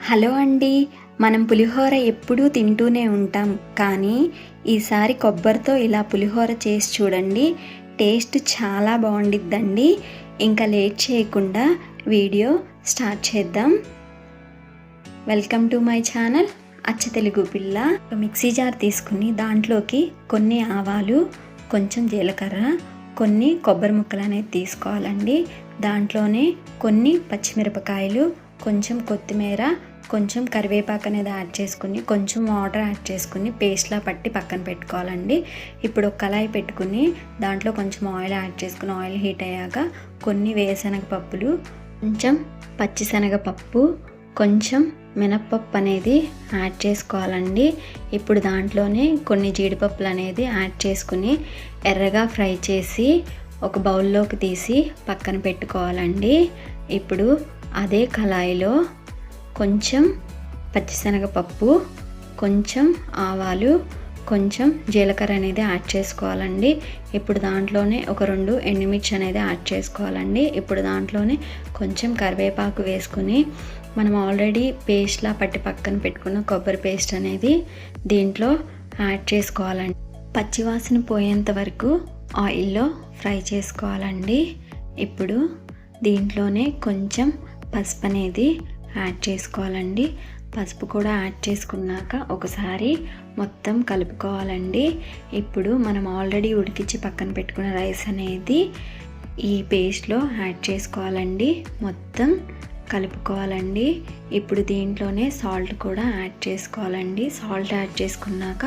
Hello అండి. మనం పులిహోర ఎప్పుడూ తింటూనే ఉంటాం, కానీ ఈసారి కొబ్బరితో ఇలా పులిహోర చేసి చూడండి. టేస్ట్ చాలా బాగుండిద్దండి. ఇంకా లేట్ చేయకుండా వీడియో స్టార్ట్ చేద్దాం. వెల్కమ్ టు మై ఛానల్ అచ్చ తెలుగు పిల్ల. మిక్సీ జార్ తీసుకుని దాంట్లోకి కొన్ని ఆవాలు, కొంచెం జీలకర్ర, కొన్ని కొబ్బరి ముక్కలు అనేది తీసుకోవాలండి. దాంట్లోనే కొన్ని పచ్చిమిరపకాయలు, కొంచెం కొత్తిమీర, కొంచెం కరివేపాకు అనేది యాడ్ చేసుకుని, కొంచెం వాటర్ యాడ్ చేసుకుని పేస్ట్లా పట్టి పక్కన పెట్టుకోవాలండి. ఇప్పుడు ఒక కళాయి పెట్టుకుని దాంట్లో కొంచెం ఆయిల్ యాడ్ చేసుకుని, ఆయిల్ హీట్ అయ్యాక కొన్ని వేరుశనగపప్పులు, కొంచెం పచ్చిశనగపప్పు, కొంచెం మినప్పప్పు అనేది యాడ్ చేసుకోవాలండి. ఇప్పుడు దాంట్లోనే కొన్ని జీడిపప్పులు అనేది యాడ్ చేసుకుని ఎర్రగా ఫ్రై చేసి ఒక బౌల్లోకి తీసి పక్కన పెట్టుకోవాలండి. ఇప్పుడు అదే కళాయిలో కొంచెం పచ్చిశనగపప్పు, కొంచెం ఆవాలు, కొంచెం జీలకర్ర అనేది యాడ్ చేసుకోవాలండి. ఇప్పుడు దాంట్లోనే ఒక 2 ఎండుమిర్చి అనేది యాడ్ చేసుకోవాలండి. ఇప్పుడు దాంట్లోనే కొంచెం కరివేపాకు వేసుకుని మనం ఆల్రెడీ పేస్ట్లా పట్టి పక్కన పెట్టుకున్న కొబ్బరి పేస్ట్ అనేది దీంట్లో యాడ్ చేసుకోవాలండి. పచ్చివాసన పోయేంత వరకు ఆయిల్లో ఫ్రై చేసుకోవాలండి. ఇప్పుడు దీంట్లోనే కొంచెం పసుపు అనేది యాడ్ చేసుకోవాలండి. పసుపు కూడా యాడ్ చేసుకున్నాక ఒకసారి మొత్తం కలుపుకోవాలండి. ఇప్పుడు మనం ఆల్రెడీ ఉడికించి పక్కన పెట్టుకున్న రైస్ అనేది ఈ పేస్ట్లో యాడ్ చేసుకోవాలండి. మొత్తం కలుపుకోవాలండి. ఇప్పుడు దీంట్లోనే సాల్ట్ కూడా యాడ్ చేసుకోవాలండి. సాల్ట్ యాడ్ చేసుకున్నాక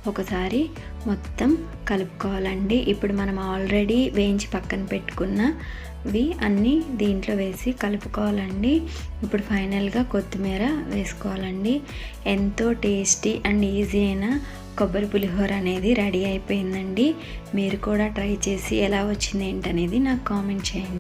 ఒకసారి మొత్తం కలుపుకోవాలండి. ఇప్పుడు మనం ఆల్రెడీ వేయించి పక్కన పెట్టుకున్నవి అన్నీ దీంట్లో వేసి కలుపుకోవాలండి. ఇప్పుడు ఫైనల్గా కొత్తిమీర వేసుకోవాలండి. ఎంతో టేస్టీ అండ్ ఈజీ అయిన కొబ్బరి పులిహోర అనేది రెడీ అయిపోయిందండి. మీరు కూడా ట్రై చేసి ఎలా వచ్చింది ఏంటనేది నాకు కామెంట్ చేయండి.